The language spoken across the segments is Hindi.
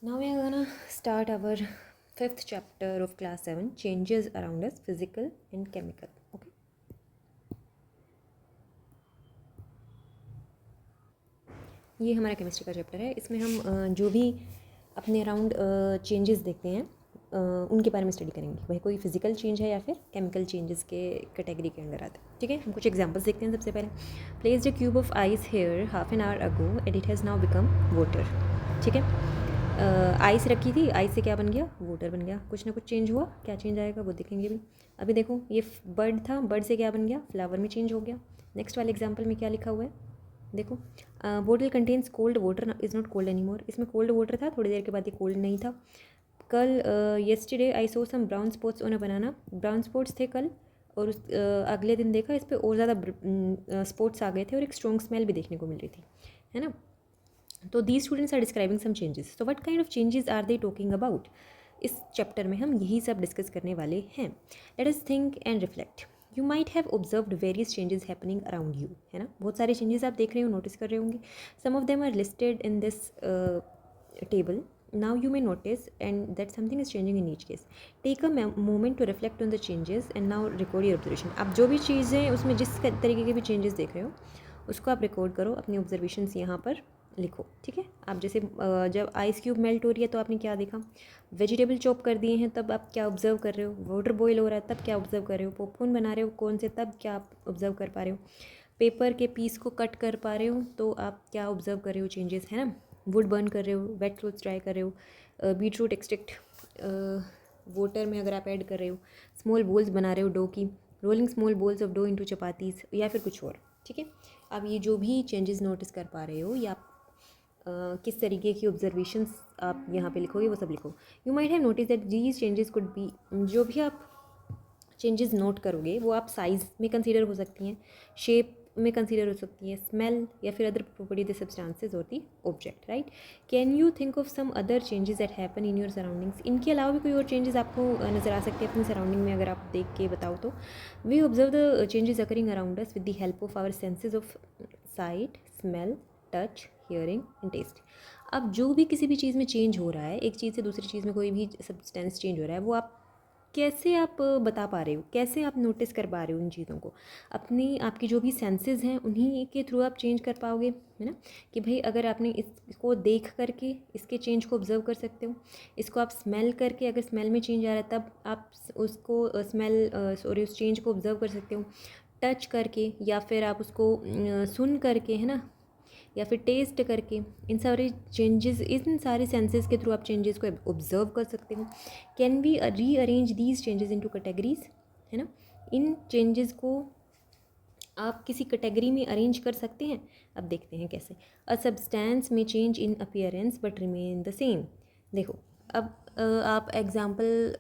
Now we are gonna start our fifth chapter of class 7, changes around us, physical and chemical. Okay. ये हमारा केमिस्ट्री का चैप्टर है. इसमें हम जो भी अपने अराउंड चेंजेस देखते हैं उनके बारे में स्टडी करेंगे. वह कोई फिजिकल चेंज है या फिर केमिकल चेंजेस के कैटेगरी के अंडर आते हैं. ठीक है, हम कुछ एग्जांपल्स देखते हैं. सबसे पहले, placed a cube of ice here half an hour ago and it has now become water. ठीक है, आइस रखी थी, आइस से क्या बन गया, वाटर बन गया. कुछ ना कुछ चेंज हुआ, क्या चेंज आएगा वो देखेंगे भी. अभी देखो, ये बर्ड था, बर्ड से क्या बन गया, फ्लावर में चेंज हो गया. नेक्स्ट वाले एग्जाम्पल में क्या लिखा हुआ है, देखो, bottle contains cold water is not cold any more. इसमें कोल्ड वाटर था, थोड़ी देर के बाद ये कोल्ड नहीं था. कल yesterday I saw some brown spots on a banana. Brown spots थे कल, और उस अगले दिन देखा इस पर और ज़्यादा स्पॉट्स आ गए थे और एक स्ट्रॉन्ग स्मेल भी देखने को मिल रही थी, है ना. तो the students are describing some changes. तो what kind of changes are they talking about. इस चैप्टर में हम यही सब डिस्कस करने वाले हैं. Let us think and reflect. You might have observed various changes happening around you, है ना. बहुत सारे चेंजेस आप देख रहे हो, नोटिस कर रहे होंगे. Some of them are listed in this table. Now you may notice and that something is changing in each case. Take a moment to reflect on the changes and now record your observation. आप जो भी चीज़ें उसमें जिस तरीके के भी चेंजेस देख रहे हो उसको आप रिकॉर्ड करो, अपनी ऑब्जर्वेशंस यहाँ पर लिखो. ठीक है, आप जैसे जब आइस क्यूब मेल्ट हो रही है तो आपने क्या देखा, वेजिटेबल चॉप कर दिए हैं तब आप क्या ऑब्जर्व कर रहे हो, वाटर बॉईल हो रहा है तब क्या ऑब्जर्व कर रहे हो, पॉपकॉर्न बना रहे हो कौन से तब क्या आप ऑब्जर्व कर पा रहे हो, पेपर के पीस को कट कर पा रहे हो तो आप क्या ऑब्जर्व कर रहे हो चेंजेस, है ना. वुड बर्न कर रहे हो, वेट क्लोथ्स ट्राई कर रहे हो, बीट रूट एक्सट्रैक्ट वाटर में अगर आप ऐड कर रहे हो, स्मॉल बोल्स बना रहे हो डो की, rolling small balls of dough into chapatis या फिर कुछ और. ठीक है, आप ये जो भी चेंजेस नोटिस कर पा रहे हो या किस तरीके की ऑब्जर्वेशंस आप यहाँ पे लिखोगे वो सब लिखो. You might have notice that these changes could be, जो भी आप चेंजेस नोट करोगे वो आप साइज़ में कंसीडर हो सकती हैं, शेप में कंसीडर हो सकती है, स्मेल या फिर अदर प्रॉपर्टी द सब्सटेंसेस और the object. Right, can you think of some other changes that happen in your surroundings. इनके अलावा भी कोई और चेंजेस आपको नज़र आ सकते हैं अपनी सराउंडिंग में, अगर आप देख के बताओ तो. We observe the changes occurring around us with the help of our senses of sight, smell, touch, hearing and taste. अब जो भी किसी भी चीज़ में चेंज हो रहा है, एक चीज़ से दूसरी चीज़ में कोई भी सब्सटेंस चेंज हो रहा है, वो आप कैसे आप बता पा रहे हो, कैसे आप नोटिस कर पा रहे हो उन चीज़ों को. अपनी आपकी जो भी सेंसेस हैं उन्हीं के थ्रू आप चेंज कर पाओगे, है ना. कि भाई अगर आपने इसको देख करके इसके चेंज को ऑब्जर्व कर सकते हो, इसको आप स्मेल करके अगर स्मेल में चेंज आ रहा है तब आप उसको उस चेंज को ऑब्जर्व कर सकते हो. टच करके या फिर आप उसको सुन करके, है ना, या फिर टेस्ट करके, इन सारे चेंजेस, इन सारे सेंसेस के थ्रू आप चेंजेस को ऑब्जर्व कर सकते हो. Can we rearrange these changes into categories, है ना. इन चेंजेस को आप किसी कैटेगरी में अरेंज कर सकते हैं. अब देखते हैं कैसे. अ सब्सटेंस में change in appearance but remain the same. देखो, अब आप एग्जांपल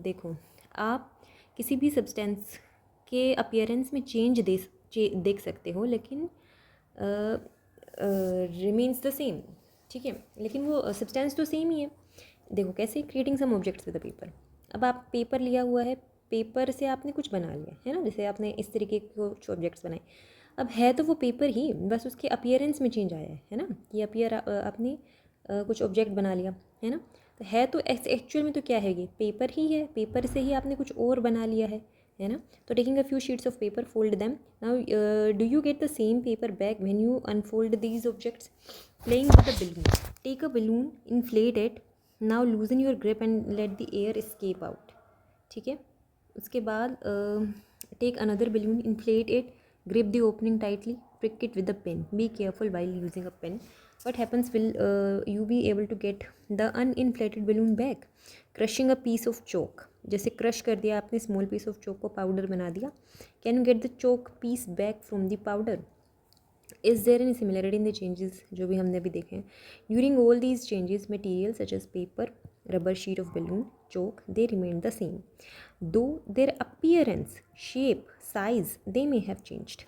देखो, आप किसी भी सब्सटेंस के अपीयरेंस में चेंज देख सकते हो लेकिन रिमेन्स द सेम. ठीक है, लेकिन वो सब्सटेंस तो सेम ही है. देखो कैसे, creating some objects with the paper. अब आप पेपर लिया हुआ है, पेपर से आपने कुछ बना लिया है ना, जैसे आपने इस तरीके के कुछ ऑब्जेक्ट्स बनाए. अब है तो वो पेपर ही, बस उसके अपीयरेंस में चेंज आया है ना. ये आपने कुछ ऑब्जेक्ट बना लिया है ना, तो है तो एक्चुअल में तो क्या है, ये पेपर ही है, पेपर से ही आपने कुछ और बना लिया है ना. तो taking a few sheets of paper, fold them. Now do you get the same paper back when you unfold these objects. Playing with the balloon. Take a balloon, inflate it. Now loosen your grip and let the air escape out. ठीक है, उसके बाद take another balloon, inflate it, grip the opening tightly, prick it with a pen. Be careful while using a pen. What happens, will you be able to get the uninflated balloon back? Crushing a piece of chalk. जैसे क्रश कर दिया आपने स्मॉल पीस ऑफ चौक को, पाउडर बना दिया. Can you get the chalk piece back from the powder. Is there any similarity in the changes जो भी हमने अभी देखे हैं. During all these changes material such as paper, rubber sheet of balloon, chalk, they remain the same. Though their appearance, shape, size they may have changed.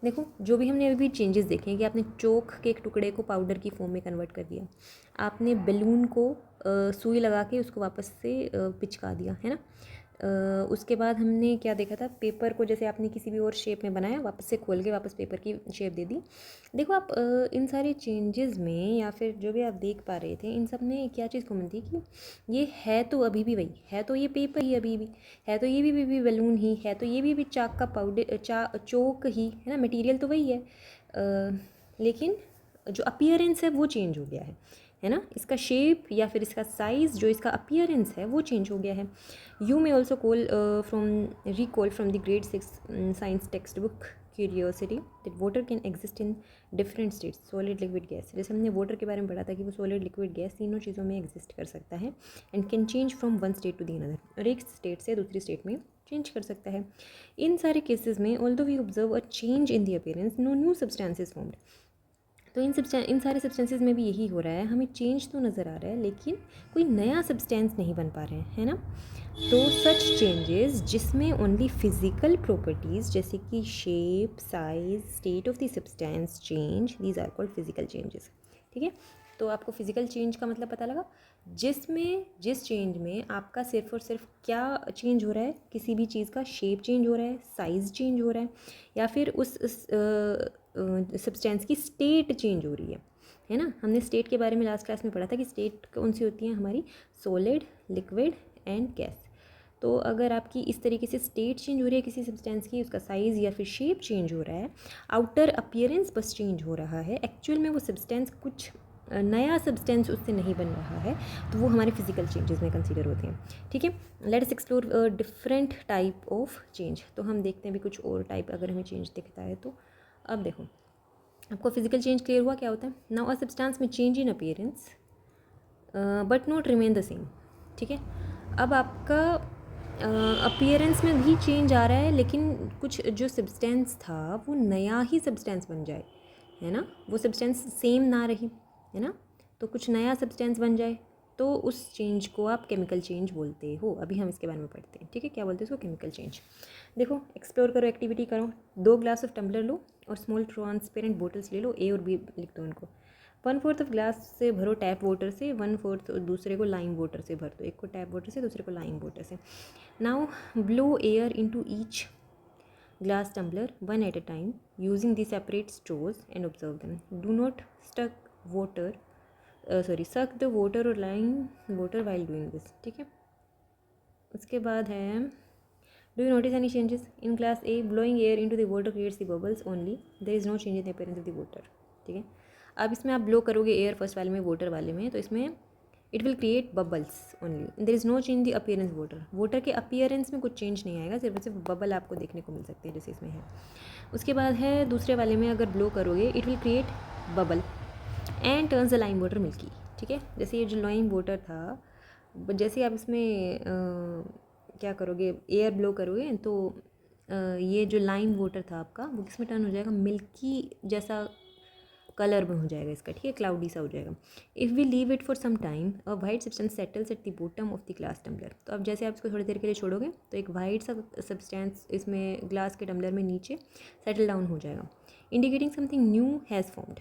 देखो, जो भी हमने अभी चेंजेस देखे हैं कि आपने चौक के एक टुकड़े को पाउडर की फॉर्म में कन्वर्ट कर दिया, आपने बलून को सुई लगा के उसको वापस से पिचका दिया, है ना. उसके बाद हमने क्या देखा था, पेपर को जैसे आपने किसी भी और शेप में बनाया, वापस से खोल के वापस पेपर की शेप दे दी। देखो आप इन सारे चेंजेस में या फिर जो भी आप देख पा रहे थे, इन सब में क्या चीज़ कॉमन थी कि ये है तो अभी भी वही है, तो ये पेपर ही अभी भी है, तो ये भी बलून ही है, तो ये भी चाक का पाउडर चोक ही है ना, मटेरियल तो वही है, लेकिन जो अपीयरेंस है वो चेंज हो गया है ना, इसका शेप या फिर इसका साइज़, जो इसका अपीयरेंस है वो चेंज हो गया है। You may also recall from the grade 6 science text book curiosity that water can exist in different states, solid liquid gas. जैसे हमने वाटर के बारे में पढ़ा था कि वो सॉलिड लिक्विड गैस तीनों चीज़ों में एग्जिस्ट कर सकता है and can change from one state to the another, और एक स्टेट से दूसरी स्टेट में चेंज कर सकता है। इन सारे केसेस में although we observe a change in the appearance, no new substances formed. तो इन सारे सब्सटेंसेस में भी यही हो रहा है, हमें चेंज तो नज़र आ रहा है लेकिन कोई नया सब्सटेंस नहीं बन पा रहे हैं, है ना। तो सच चेंजेस जिसमें ओनली फिजिकल प्रॉपर्टीज़ जैसे कि shape, size, state of the substance change, these are called physical changes. ठीक है, तो आपको फिजिकल चेंज का मतलब पता लगा, जिस चेंज में आपका सिर्फ और सिर्फ क्या चेंज हो रहा है, किसी भी चीज़ का शेप चेंज हो रहा है, साइज़ चेंज हो रहा है, या फिर उस सब्सटेंस की स्टेट चेंज हो रही है ना। हमने स्टेट के बारे में लास्ट क्लास में पढ़ा था कि स्टेट कौन सी होती हैं हमारी, सॉलिड, लिक्विड एंड गैस। तो अगर आपकी इस तरीके से स्टेट चेंज हो रही है किसी सब्सटेंस की, उसका साइज़ या फिर शेप चेंज हो रहा है, आउटर अपीयरेंस बस चेंज हो रहा है, एक्चुअल में वो सब्सटेंस कुछ नया सब्सटेंस उससे नहीं बन रहा है, तो वो हमारे फिजिकल चेंजेस में कंसीडर होते हैं। ठीक है, late us explore different type of change. तो हम देखते हैं भी कुछ और टाइप अगर हमें चेंज दिखता है तो। अब देखो, आपको फिजिकल चेंज क्लियर हुआ क्या होता है। नाउ अ सब्सटेंस में change in appearance but not remain the same. ठीक है, अब आपका अपीयरेंस में भी चेंज आ रहा है लेकिन कुछ जो सब्सटेंस था वो नया ही सब्सटेंस बन जाए, है ना, वो सब्सटेंस सेम ना रही, है ना, तो कुछ नया सब्सटेंस बन जाए, तो उस चेंज को आप केमिकल चेंज बोलते हो। अभी हम इसके बारे में पढ़ते हैं। ठीक है, क्या बोलते हैं इसको, केमिकल चेंज। देखो, एक्सप्लोर करो, एक्टिविटी करो। 2 ग्लास ऑफ टम्बलर लो और स्मॉल ट्रांसपेरेंट बोटल्स ले लो, ए और बी लिख दो उनको। 1/4 ऑफ ग्लास से भरो टैप वाटर से, 1/4 दूसरे को लाइम वाटर से भर दो, एक को टैप वाटर से दूसरे को लाइम वाटर से। Now blow air into each glass tumbler one at a time using the separate straws and observe them. Do not suck the water or lime water while doing this. ठीक है, उसके बाद है, do you notice any changes in class A? Blowing air into the water creates the bubbles only. There is no change in the appearance of the water. ठीक है, अब इसमें आप ब्लो करोगे एयर फर्स्ट वाले में, वाटर वाले में, तो इसमें it will create bubbles only, there is no change the appearance water के अपीयरेंस में कुछ चेंज नहीं आएगा, सिर्फ बबल आपको देखने को मिल सकते हैं जैसे इसमें है। उसके बाद है दूसरे वाले में अगर ब्लो करोगे it will create bubble and turns the lime water milky. ठीक है, जैसे ये जो लाइम वाटर था, जैसे आप इसमें क्या करोगे, एयर ब्लो करोगे तो ये जो लाइम वाटर था आपका वो किस में टर्न हो जाएगा, मिल्की जैसा कलर में हो जाएगा इसका। ठीक है, क्लाउडी सा हो जाएगा। If we leave it for some time a white substance settles at the bottom of the glass tumbler. तो अब जैसे आप इसको थोड़ी देर के लिए छोड़ोगे तो एक वाइट सा सब्सटेंस इसमें ग्लास के टम्बलर में नीचे सेटल डाउन हो जाएगा, indicating something new has formed,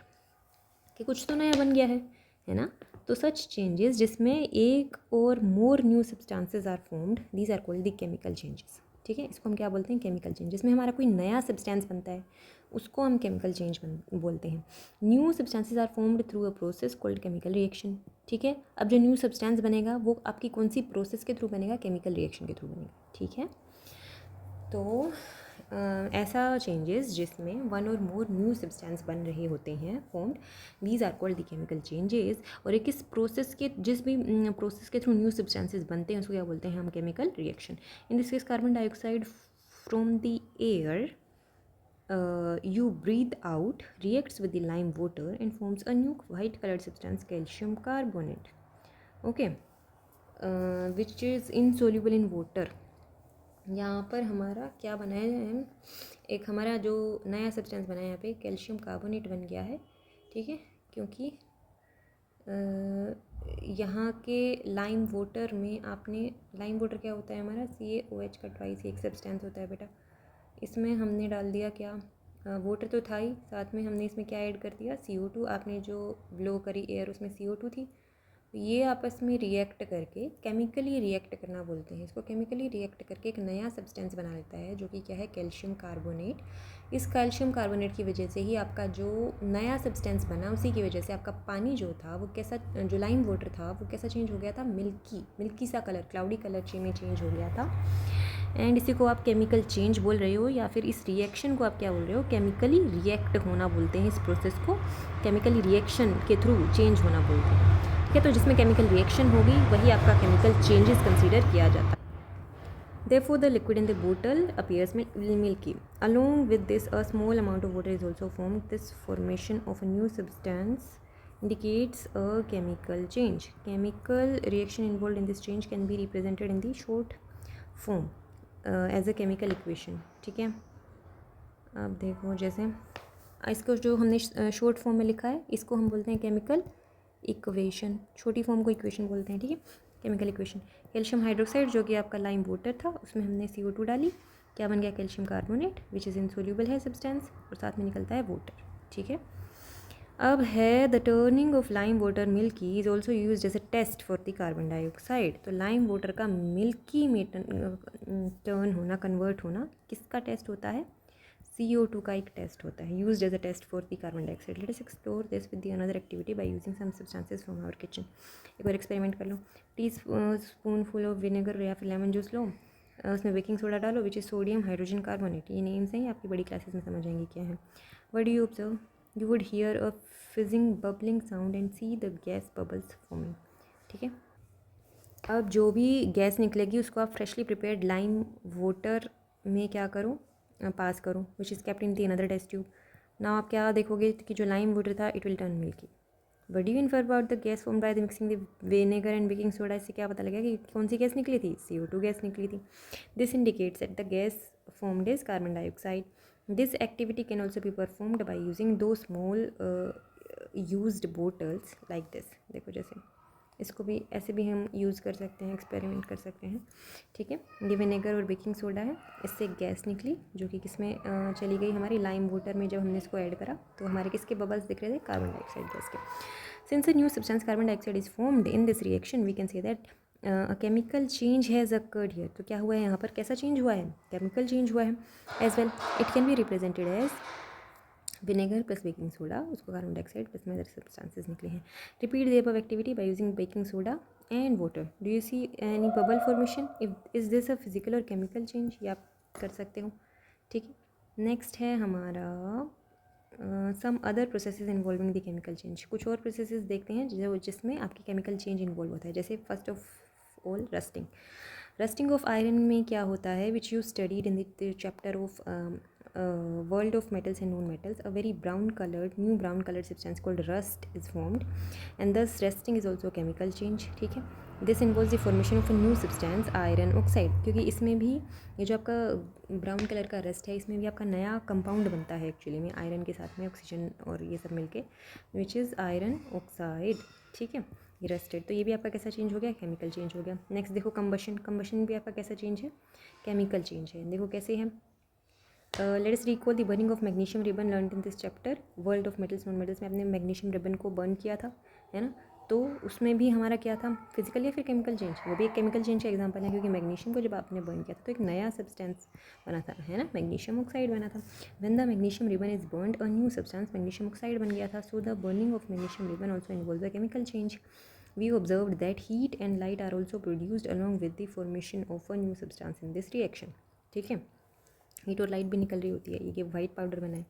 कि कुछ तो नया बन गया है ना। तो सच चेंजेस जिसमें एक और more new substances are formed, these are called the chemical changes. ठीक है, इसको हम क्या बोलते हैं, केमिकल चेंज। जिसमें हमारा कोई नया सब्सटेंस बनता है उसको हम केमिकल चेंज बोलते हैं। New substances are formed through a process called chemical reaction. ठीक है, अब जो न्यू सब्सटेंस बनेगा वो आपकी कौन सी प्रोसेस के थ्रू बनेगा, केमिकल रिएक्शन के थ्रू बनेगा। ठीक है, तो ऐसा चेंजेस जिसमें वन और मोर न्यू सब्सटेंस बन रहे होते हैं formed, these are called the chemical changes. और एक इस प्रोसेस के जिस भी प्रोसेस के थ्रू न्यू सब्सटेंसेस बनते हैं उसको क्या बोलते हैं हम, chemical reaction. In this case carbon dioxide from the air you breathe out reacts with the lime water and forms a new white colored substance, calcium carbonate, okay, which is insoluble in water. यहाँ पर हमारा क्या बनाया है, एक हमारा जो नया सब्सटेंस बना है यहाँ पे कैल्शियम कार्बोनेट बन गया है। ठीक है, क्योंकि यहाँ के लाइम वाटर में आपने, लाइम वाटर क्या होता है हमारा, CaOH का ट्वाइस एक सब्सटेंस होता है बेटा। इसमें हमने डाल दिया क्या, वाटर तो था ही, साथ में हमने इसमें क्या ऐड कर दिया, CO2। आपने जो ब्लो करी एयर उसमें CO2 थी, तो ये आपस में रिएक्ट करके केमिकली रिएक्ट करना बोलते हैं इसको। केमिकली रिएक्ट करके एक नया सब्सटेंस बना लेता है जो कि क्या है, कैल्शियम कार्बोनेट। इस कैल्शियम कार्बोनेट की वजह से ही आपका जो नया सब्सटेंस बना, उसी की वजह से आपका पानी जो था वो कैसा, जो लाइम वाटर था वो कैसा चेंज हो गया था, मिल्की सा कलर, क्लाउडी कलर में चेंज हो गया था। एंड इसी को आप केमिकल चेंज बोल रहे हो, या फिर इस रिएक्शन को आप क्या बोल रहे हो, केमिकली रिएक्ट होना बोलते हैं। इस प्रोसेस को केमिकली रिएक्शन के थ्रू चेंज होना बोलते हैं, ठीक है। तो जिसमें केमिकल रिएक्शन होगी वही आपका केमिकल चेंजेस कंसीडर किया जाता है। Therefore, the liquid in the bottle appears milky. Along with this, a small amount of water is also formed. This formation of a new substance indicates a chemical change. Chemical reaction involved in this change can be represented in the short form as a chemical equation. ठीक है, अब देखो जैसे इसको जो हमने शॉर्ट फॉर्म में लिखा है इसको हम बोलते हैं केमिकल इक्वेशन। छोटी फॉर्म को इक्वेशन बोलते हैं, ठीक है, केमिकल इक्वेशन। कैल्शियम हाइड्रोक्साइड जो कि आपका लाइम वाटर था, उसमें हमने CO2 डाली, क्या बन गया, calcium carbonate, which is insoluble है सब्सटेंस, और साथ में निकलता है वाटर, ठीक है। अब है the turning of lime water milky is also use as a test for the carbon dioxide. तो लाइम वाटर का मिल्की में टर्न होना, कन्वर्ट होना, किसका टेस्ट होता है, CO2 का एक टेस्ट होता है, used as a test for the carbon dioxide. Let us explore this with the another activity by using some substances from our kitchen. एक बार एक्सपेरिमेंट कर लो। स्पून फुल ऑफ विनेगर या फिर लेमन जूस लो, उसमें बेकिंग सोडा डालो, which is sodium hydrogen carbonate. ये नेम्स हैं, आपकी बड़ी क्लासेस में समझ आएंगे क्या है। What do you observe, you would hear a fizzing bubbling sound and see the gas bubbles forming, ठीक है। अब जो भी गैस निकलेगी उसको आप फ्रेशली प्रिपेयर्ड लाइम वाटर में क्या करो, पास करो, which is kept in the another test tube. ना आप क्या देखोगे कि जो लाइम वाटर था it will turn milky. But you infer about the gas form by the mixing the vinegar and baking soda. इससे क्या पता लगा कि कौन सी गैस निकली थी, CO2 गैस निकली थी। This indicates that the gas formed is carbon dioxide. This activity can also be performed by using two small used bottles like this. देखो जैसे इसको भी ऐसे भी हम यूज़ कर सकते हैं, एक्सपेरिमेंट कर सकते हैं, ठीक है। ये विनेगर और बेकिंग सोडा है, इससे एक गैस निकली जो कि किसमें चली गई, हमारी लाइम वाटर में। जब हमने इसको ऐड करा तो हमारे किसके बबल्स दिख रहे थे, कार्बन डाइऑक्साइड गैस के। Since a new substance carbon dioxide is formed in this reaction, we can say that a chemical change has occurred here. तो क्या हुआ है यहाँ पर, कैसा चेंज हुआ है, केमिकल चेंज हुआ है। As well it can be represented as vinegar plus baking soda, उसको कार्बन डाइऑक्साइड प्लस में अदर सब्सटेंसेस निकले हैं। Repeat the above activity by using baking soda and water. Do you see any bubble formation, is this a physical और केमिकल चेंज, ये आप कर सकते हो, ठीक है। नेक्स्ट है हमारा some other processes involving the chemical change. कुछ और प्रोसेसेस देखते हैं जो जिसमें आपकी केमिकल चेंज इन्वॉल्व होता है। जैसे first of all rusting. Rusting of iron में क्या होता है, which you studied in the chapter of world of metals and non-metals, a very new brown colored substance called rust is formed, and thus rusting is also a chemical change, ठीक है। This involves the formation of a new substance, iron oxide, क्योंकि इसमें भी ये जो आपका ब्राउन कलर का रस्ट है, इसमें भी आपका नया कंपाउंड बनता है एक्चुअली में, आयरन के साथ में ऑक्सीजन और ये सब मिलके, विच इज़ आयरन ऑक्साइड, ठीक है। ये रस्टेड, तो ये भी आपका कैसा चेंज हो गया, केमिकल चेंज हो गया। नेक्स्ट देखो कंबशन भी आपका कैसा चेंज है, केमिकल चेंज है। देखो कैसे है, let us recall the burning of magnesium ribbon learn in this chapter world of metals non metals में। आपने मैग्नीशियम रिबन को बर्न किया था, है ना, तो उसमें भी हमारा क्या था, फिजिकल या फिर केमिकल चेंज, वो भी एक केमिकल चेंज का एग्जांपल है, क्योंकि मैग्नीशियम को जब आपने बर्न किया था तो एक नया सब्सटेंस बना था, है ना, मैग्नीशियम ऑक्साइड बना था। When the magnesium ribbon is burned a new substance magnesium oxide बन गया था। So the burning of magnesium ribbon also involve the chemical change. We observed that heat and light are also produced along with the formation of a new substance in this reaction, ठीक है। हीट और लाइट भी निकल रही होती है, ये वाइट पाउडर बना है,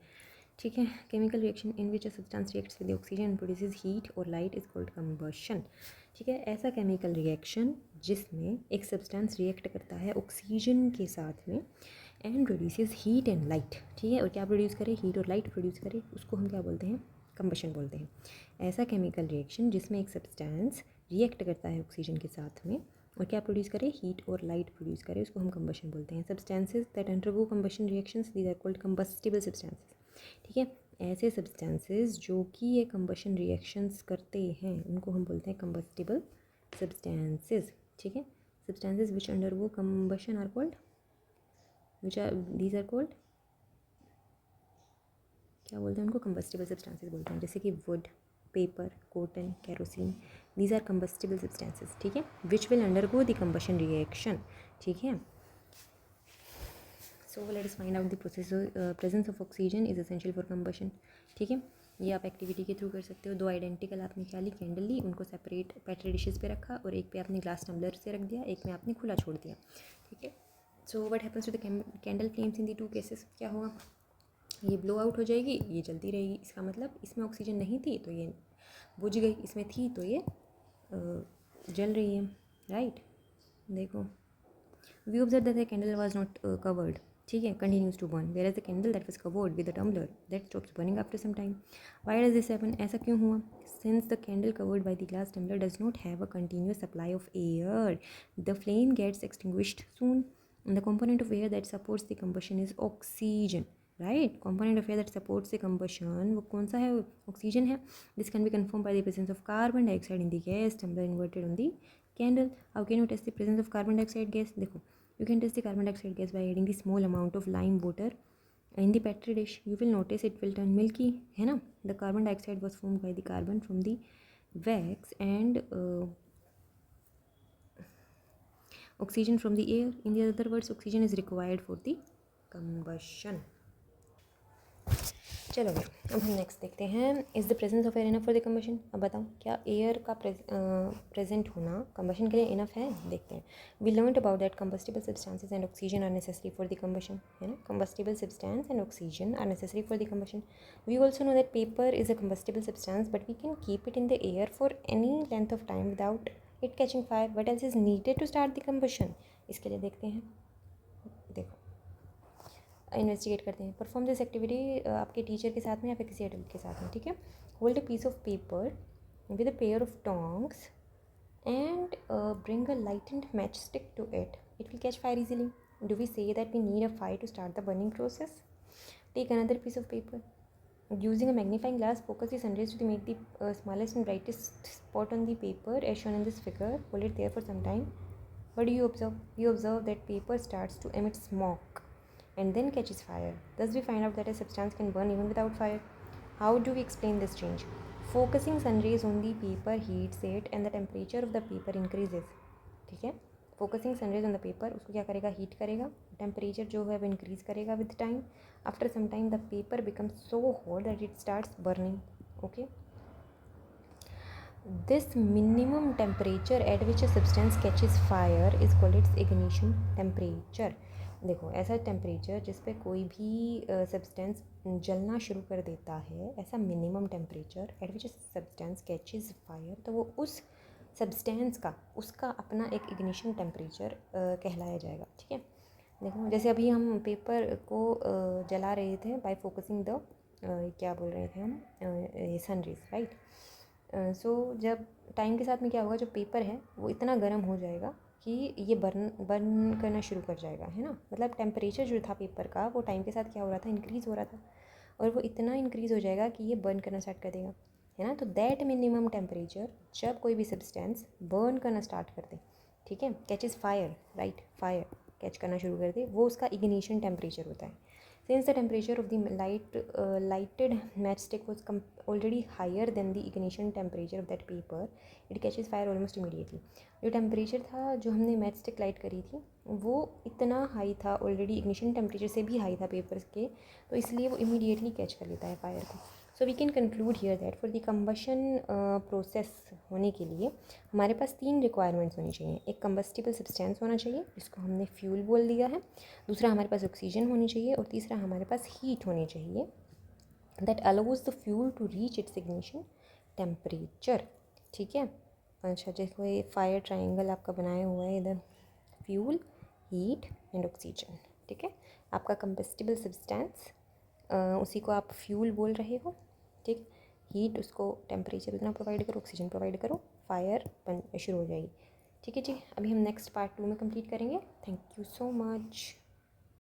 ठीक है। Chemical reaction in which a substance reacts with oxygen and produces heat और लाइट इज कॉल्ड कंबशन, ठीक है। ऐसा केमिकल रिएक्शन जिसमें एक सब्सटेंस रिएक्ट करता है ऑक्सीजन के साथ में and produces heat and light, ठीक है, और क्या प्रोड्यूस करे, हीट और लाइट प्रोड्यूस करे, उसको हम क्या बोलते हैं, कंबशन बोलते हैं। ऐसा केमिकल रिएक्शन जिसमें एक सब्सटेंस रिएक्ट करता है ऑक्सीजन के साथ में और क्या प्रोड्यूस करे, हीट और लाइट प्रोड्यूस करे, उसको हम कंबशन बोलते हैं। Substances that undergo combustion reactions these are called combustible substances, ठीक है। ऐसे सब्सटेंसेस जो कि ये कंबशन रिएक्शंस करते हैं उनको हम बोलते हैं कंबस्टिबल सब्सटेंसेस, ठीक है। Substances which undergo combustion are called, which are these are called, क्या बोलते हैं उनको, कंबस्टिबल सब्सटेंसेस बोलते हैं। जैसे कि wood, paper, cotton, kerosene, these are combustible substances, ठीक है, which will undergo the combustion reaction, ठीक है. So let us find out the presence of oxygen is essential for combustion, ठीक है. ये आप एक्टिविटी के थ्रू कर सकते हो. 2 आइडेंटिकल आपने क्या ली, कैंडल ली, उनको सेपरेट पेट्री डिशेस पे रखा और एक पे आपने ग्लास टम्बलर से रख दिया, एक में आपने खुला छोड़ दिया, ठीक है. So what happens to the candle flames in the 2 cases, क्या होगा, ये ब्लो आउट हो जाएगी, ये जलती रहेगी. इसका मतलब इसमें ऑक्सीजन नहीं थी तो ये बुझ गई, इसमें थी तो ये जल रही है, राइट. देखो, we observe that the candle was not covered, ठीक है, continues to burn, whereas the candle that was covered with a tumbler that stops burning after some time. Why does this happen? ऐसा क्यों हुआ? Since the candle covered by the glass tumbler does not have a continuous supply of air, the flame gets extinguished soon. And the component of air that supports the combustion is oxygen, right? Component of air that supports the combustion वो कौन सा है? Oxygen है. This can be confirmed by the presence of carbon dioxide in the gas tumbler inverted on the candle. How can you test the presence of carbon dioxide gas? देखो, you can test the carbon dioxide gas by adding the small amount of lime water in the petri dish. You will notice it will turn milky, है ना. The carbon dioxide was formed by the carbon from the wax and oxygen from the air. In the other words, oxygen is required for the combustion. चलो भैया, अब हम नेक्स्ट देखते हैं. Is the presence of air enough for the combustion. अब बताओ, क्या एयर का प्रेजेंट होना कम्बशन के लिए इनफ है? देखते हैं. We learn about that combustible substances and oxygen are necessary for the combustion, है ना. Combustible substance and oxygen are necessary for the combustion. We also know that paper is a combustible substance but we can keep it in the air for any length of time without it catching fire. What else is needed to start the combustion? इसके लिए देखते हैं. देखो, इन्वेस्टिगेट करते हैं. परफॉर्म दिस एक्टिविटी आपके टीचर के साथ में या फिर किसी एडल्ट के साथ में, ठीक है. Hold a piece of paper with a pair of tongs and bring a lighted match stick to it. It will catch fire easily. Do we say that we need a fire to start the burning process? Take another piece of paper. Using a magnifying glass, focus the sun rays to make the smallest and brightest spot on the paper as shown in this figure. Hold it there for some time. What do you observe? You observe that paper starts to emit smoke and then catches fire. Thus we find out that a substance can burn even without fire. How do we explain this change? Focusing sun rays on the paper heats it and the temperature of the paper increases. ठीक है. Focusing sun rays on the paper उसको क्या करेगा, हीट करेगा, टेम्परेचर जो है वो इंक्रीज़ करेगा with time. After some time the paper becomes so hot that it starts burning. Okay. This minimum temperature at which a substance catches fire is called its ignition temperature. देखो, ऐसा टेम्परेचर जिस पे कोई भी सब्सटेंस जलना शुरू कर देता है, ऐसा minimum temperature at which a substance catches fire, तो वो उस सब्सटेंस का उसका अपना एक इग्निशन टेम्परेचर कहलाया जाएगा, ठीक है. देखो, जैसे अभी हम पेपर को जला रहे थे बाय फोकसिंग द क्या बोल रहे थे हम, सन रेज, राइट. सो जब टाइम के साथ में क्या होगा, जो पेपर है वो इतना गर्म हो जाएगा कि ये बर्न करना शुरू कर जाएगा, है ना. मतलब टेम्परेचर जो था पेपर का वो टाइम के साथ क्या हो रहा था, इंक्रीज़ हो रहा था, और वो इतना इंक्रीज़ हो जाएगा कि ये बर्न करना स्टार्ट कर देगा, है ना. तो दैट मिनिमम टेम्परेचर जब कोई भी सब्सटेंस बर्न करना स्टार्ट कर दे, ठीक है, catches fire, right, fire catch करना शुरू कर दे, वो उसका इग्निशन टेम्परेचर होता है. Since the temperature of the lighted matchstick was already higher than the ignition temperature of that paper, it catches fire almost immediately. जो टेम्परेचर था जो हमने मैच स्टिक लाइट करी थी वो इतना हाई था, ऑलरेडी इग्निशन टेम्परेचर से भी हाई था पेपर्स के, तो इसलिए वो इमीडिएटली कैच कर लेता है फायर को. So we can conclude here that for the combustion process होने के लिए हमारे पास 3 रिक्वायरमेंट्स होनी चाहिए. एक कंबस्टिबल सब्सटेंस होना चाहिए जिसको हमने फ्यूल बोल दिया है, दूसरा हमारे पास ऑक्सीजन होनी चाहिए, और तीसरा हमारे पास हीट होनी चाहिए that allows the fuel to reach its ignition temperature. ठीक है. अच्छा, जैसे ये फायर ट्राइंगल आपका बनाया हुआ है, इधर फ्यूल, हीट एंड ऑक्सीजन. ठीक है. आपका कंबस्टिबल सब्सटेंस उसी को आप फ्यूल बोल रहे हो, ठीक. हीट, उसको टेम्परेचर उतना प्रोवाइड करो, ऑक्सीजन प्रोवाइड करो, फायर शुरू हो जाएगी. ठीक है जी. अभी हम नेक्स्ट पार्ट 2 में कंप्लीट करेंगे. Thank you so much.